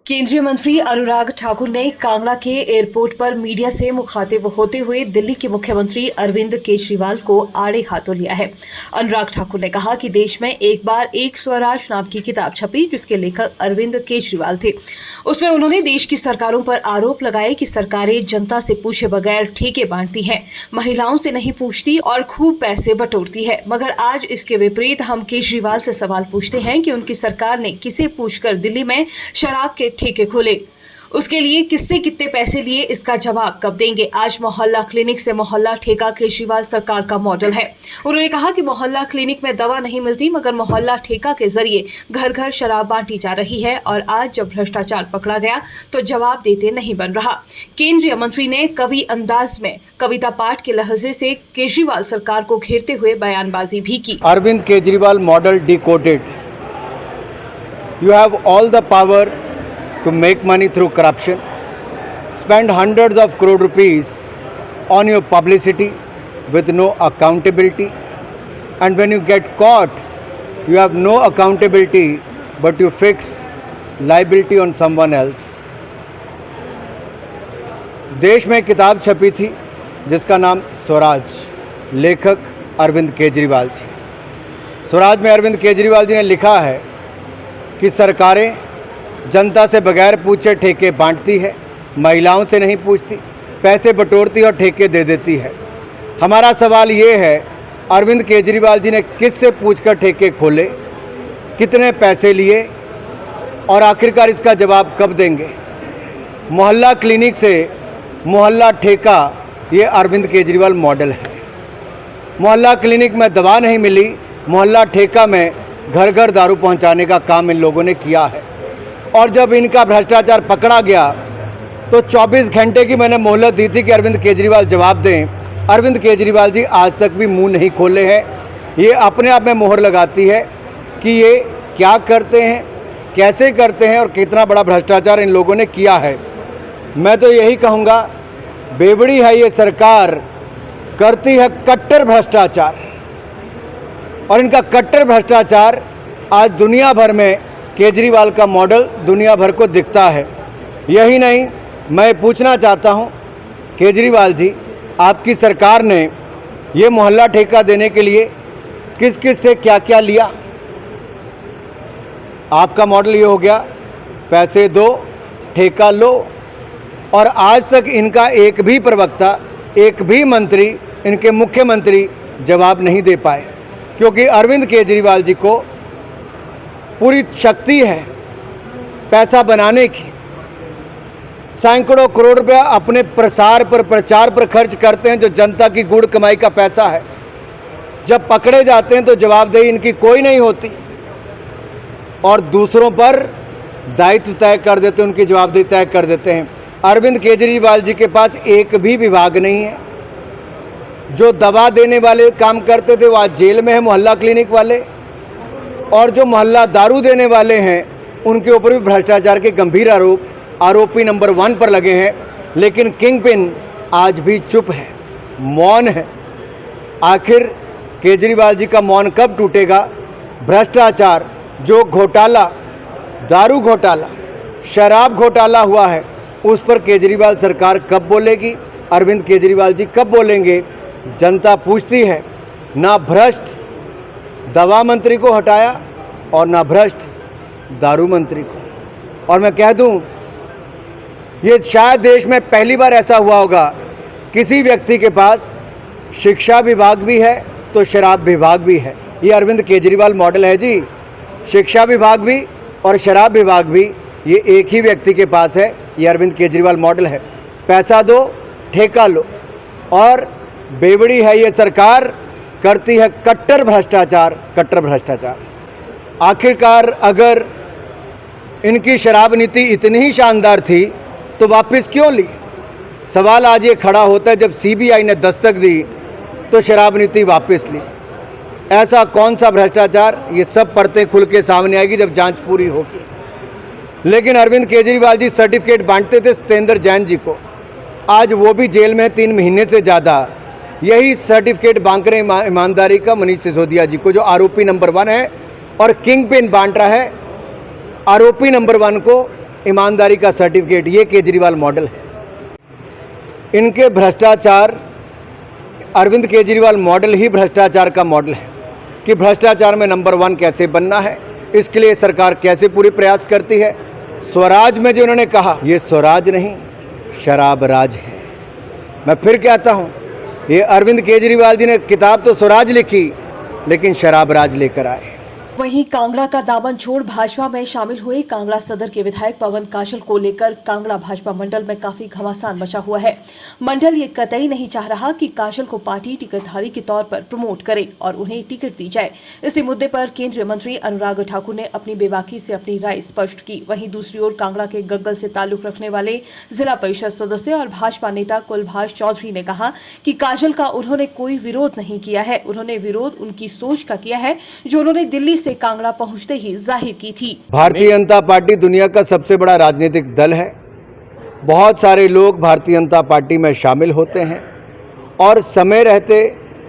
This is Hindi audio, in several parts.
केंद्रीय मंत्री अनुराग ठाकुर ने कांगड़ा के एयरपोर्ट पर मीडिया से मुखातिब होते हुए दिल्ली के मुख्यमंत्री अरविंद केजरीवाल को आड़े हाथों लिया है। अनुराग ठाकुर ने कहा कि देश में एक बार एक स्वराज नाम की किताब छपी जिसके लेखक अरविंद केजरीवाल थे। उसमें उन्होंने देश की सरकारों पर आरोप लगाए कि सरकारें जनता से पूछे बगैर ठेके बांटती हैं, महिलाओं से नहीं पूछती और खूब पैसे बटोरती है। मगर आज इसके विपरीत हम केजरीवाल से सवाल पूछते हैं कि उनकी सरकार ने किसे पूछकर दिल्ली में शराब के ठेके खोले, उसके लिए किससे कितने पैसे लिए, इसका जवाब कब देंगे। आज मोहल्ला क्लिनिक से मोहल्ला ठेका केजरीवाल सरकार का मॉडल है। उन्होंने कहा कि मोहल्ला क्लिनिक में दवा नहीं मिलती मगर मोहल्ला ठेका के जरिए घर घर शराब बांटी जा रही है और आज जब भ्रष्टाचार पकड़ा गया तो जवाब देते नहीं बन रहा। केंद्रीय मंत्री ने कवि अंदाज में कविता पाठ के लहजे से केजरीवाल सरकार को घेरते हुए बयानबाजी भी की। Arvind Kejriwal model decoded. You have all the power to make money through corruption, spend hundreds of crore rupees on your publicity with no accountability, and when you get caught, you have no accountability but you fix liability on someone else. देश में किताब छपी थी जिसका नाम स्वराज, लेखक अरविंद केजरीवाल जी। स्वराज में अरविंद केजरीवाल जी ने लिखा है कि सरकारें जनता से बगैर पूछे ठेके बांटती है, महिलाओं से नहीं पूछती, पैसे बटोरती और ठेके दे देती है। हमारा सवाल ये है, अरविंद केजरीवाल जी ने किससे पूछकर ठेके खोले, कितने पैसे लिए और आखिरकार इसका जवाब कब देंगे। मोहल्ला क्लिनिक से मोहल्ला ठेका, ये अरविंद केजरीवाल मॉडल है। मोहल्ला क्लिनिक में दवा नहीं मिली, मोहल्ला ठेका में घर घर दारू पहुंचाने का काम इन लोगों ने किया है। और जब इनका भ्रष्टाचार पकड़ा गया तो 24 घंटे की मैंने मोहलत दी थी कि अरविंद केजरीवाल जवाब दें। अरविंद केजरीवाल जी आज तक भी मुंह नहीं खोले हैं। ये अपने आप में मोहर लगाती है कि ये क्या करते हैं, कैसे करते हैं और कितना बड़ा भ्रष्टाचार इन लोगों ने किया है। मैं तो यही कहूँगा, बेवड़ी है ये सरकार, करती है कट्टर भ्रष्टाचार और इनका कट्टर भ्रष्टाचार आज दुनिया भर में केजरीवाल का मॉडल दुनिया भर को दिखता है। यही नहीं, मैं पूछना चाहता हूं केजरीवाल जी, आपकी सरकार ने ये मोहल्ला ठेका देने के लिए किस किस से क्या क्या लिया। आपका मॉडल ये हो गया, पैसे दो ठेका लो, और आज तक इनका एक भी प्रवक्ता, एक भी मंत्री, इनके मुख्यमंत्री जवाब नहीं दे पाए, क्योंकि अरविंद केजरीवाल जी को पूरी शक्ति है पैसा बनाने की। सैकड़ों करोड़ रुपया अपने प्रचार पर खर्च करते हैं, जो जनता की गुड़ कमाई का पैसा है। जब पकड़े जाते हैं तो जवाबदेही इनकी कोई नहीं होती और दूसरों पर दायित्व तय कर देते हैं, उनकी जवाबदेही तय कर देते हैं। अरविंद केजरीवाल जी के पास एक भी विभाग नहीं है। जो दवा देने वाले काम करते थे वो आज जेल में है, मोहल्ला क्लिनिक वाले, और जो मोहल्ला दारू देने वाले हैं उनके ऊपर भी भ्रष्टाचार के गंभीर आरोपी नंबर 1 पर लगे हैं। लेकिन किंग पिन आज भी चुप है, मौन है। आखिर केजरीवाल जी का मौन कब टूटेगा। भ्रष्टाचार, जो घोटाला, दारू घोटाला, शराब घोटाला हुआ है, उस पर केजरीवाल सरकार कब बोलेगी, अरविंद केजरीवाल जी कब बोलेंगे। जनता पूछती है। ना भ्रष्ट दवा मंत्री को हटाया और ना भ्रष्ट दारू मंत्री को। और मैं कह दूं, ये शायद देश में पहली बार ऐसा हुआ होगा, किसी व्यक्ति के पास शिक्षा विभाग भी है तो शराब विभाग भी है। ये अरविंद केजरीवाल मॉडल है जी। शिक्षा विभाग भी और शराब विभाग भी ये एक ही व्यक्ति के पास है। ये अरविंद केजरीवाल मॉडल है। पैसा दो ठेका लो, और बेवड़ी है ये सरकार, करती है कट्टर भ्रष्टाचार, कट्टर भ्रष्टाचार। आखिरकार अगर इनकी शराब नीति इतनी ही शानदार थी तो वापस क्यों ली। सवाल आज ये खड़ा होता है, जब सीबीआई ने दस्तक दी तो शराब नीति वापस ली। ऐसा कौन सा भ्रष्टाचार, ये सब परतें खुल के सामने आएगी जब जांच पूरी होगी। लेकिन अरविंद केजरीवाल जी सर्टिफिकेट बांटते थे सत्येंद्र जैन जी को, आज वो भी जेल में 3 महीने से ज़्यादा। यही सर्टिफिकेट बांट रहे ईमानदारी का मनीष सिसोदिया जी को, जो आरोपी नंबर 1 है, और किंग पिन बांट रहा है आरोपी नंबर 1 को ईमानदारी का सर्टिफिकेट, ये केजरीवाल मॉडल है। इनके भ्रष्टाचार, अरविंद केजरीवाल मॉडल ही भ्रष्टाचार का मॉडल है कि भ्रष्टाचार में नंबर 1 कैसे बनना है, इसके लिए सरकार कैसे पूरी प्रयास करती है। स्वराज में जो उन्होंने कहा, ये स्वराज नहीं शराब राज है। मैं फिर कहता हूँ, ये अरविंद केजरीवाल जी ने किताब तो स्वराज लिखी, लेकिन शराब राज लेकर आए। वहीं कांगड़ा का दामन छोड़ भाजपा में शामिल हुए कांगड़ा सदर के विधायक पवन काजल को लेकर कांगड़ा भाजपा मंडल में काफी घमासान मचा हुआ है। मंडल ये कतई नहीं चाह रहा कि काजल को पार्टी टिकटधारी के तौर पर प्रमोट करे और उन्हें टिकट दी जाए। इसी मुद्दे पर केंद्रीय मंत्री अनुराग ठाकुर ने अपनी बेबाकी से अपनी राय स्पष्ट की। वहीं दूसरी ओर कांगड़ा के गग्गल से ताल्लुक रखने वाले जिला परिषद सदस्य और भाजपा नेता कुलभाष चौधरी ने कहा कि काजल का उन्होंने कोई विरोध नहीं किया है, उन्होंने विरोध उनकी सोच का किया है जो उन्होंने दिल्ली से कांगड़ा पहुंचते ही जाहिर की थी। भारतीय जनता पार्टी दुनिया का सबसे बड़ा राजनीतिक दल है। बहुत सारे लोग भारतीय जनता पार्टी में शामिल होते हैं और समय रहते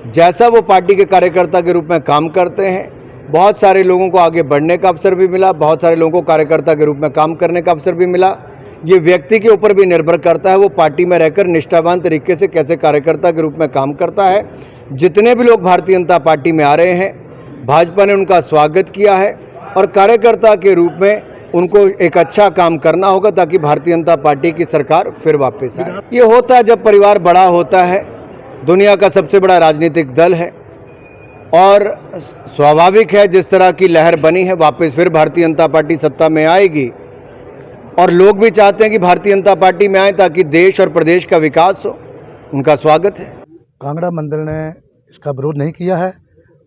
जैसा वो पार्टी के कार्यकर्ता के रूप में काम करते हैं, बहुत सारे लोगों को आगे बढ़ने का अवसर भी मिला, बहुत सारे लोगों को कार्यकर्ता के रूप में काम करने का अवसर भी मिला। ये व्यक्ति के ऊपर भी निर्भर करता है, वो पार्टी में रहकर निष्ठावान तरीके से कैसे कार्यकर्ता के रूप में काम करता है। जितने भी लोग भारतीय जनता पार्टी में आ रहे हैं, भाजपा ने उनका स्वागत किया है और कार्यकर्ता के रूप में उनको एक अच्छा काम करना होगा ताकि भारतीय जनता पार्टी की सरकार फिर वापस आए। ये होता है जब परिवार बड़ा होता है, दुनिया का सबसे बड़ा राजनीतिक दल है और स्वाभाविक है जिस तरह की लहर बनी है, वापस फिर भारतीय जनता पार्टी सत्ता में आएगी और लोग भी चाहते हैं कि भारतीय जनता पार्टी में आए ताकि देश और प्रदेश का विकास हो। उनका स्वागत है। कांगड़ा मंडल ने इसका विरोध नहीं किया है।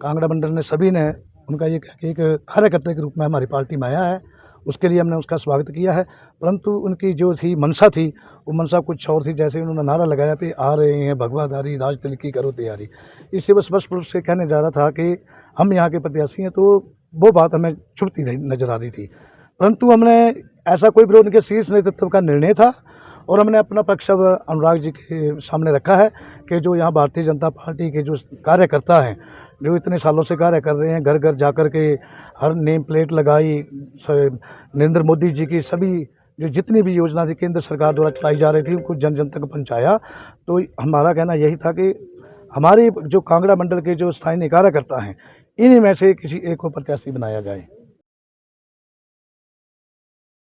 कांगड़ा मंडल ने सभी ने उनका ये एक कार्यकर्ता के रूप में हमारी पार्टी में आया है, उसके लिए हमने उसका स्वागत किया है। परंतु उनकी जो थी मंशा थी, वो मंशा कुछ और थी। जैसे उन्होंने नारा लगाया कि आ रहे हैं भगवाधारी, राज तिल की करो तैयारी। इससे बस स्पष्ट रूप से कहने जा रहा था कि हम यहाँ के प्रत्याशी हैं, तो वो बात हमें छुपती नजर आ रही थी। परंतु हमने ऐसा कोई विरोध के शीर्ष नेतृत्व का निर्णय था और हमने अपना पक्ष अब अनुराग जी के सामने रखा है कि जो यहाँ भारतीय जनता पार्टी के जो कार्यकर्ता हैं, जो इतने सालों से कार्य कर रहे हैं, घर घर जाकर के हर नेम प्लेट लगाई, नरेंद्र मोदी जी की सभी जो जितनी भी योजना थी केंद्र सरकार द्वारा चलाई जा रही थी, उनको जन जन तक पहुँचाया। तो हमारा कहना यही था कि हमारे जो कांगड़ा मंडल के जो स्थानीय कार्यकर्ता हैं, इन्हीं में से किसी एक को प्रत्याशी बनाया जाए।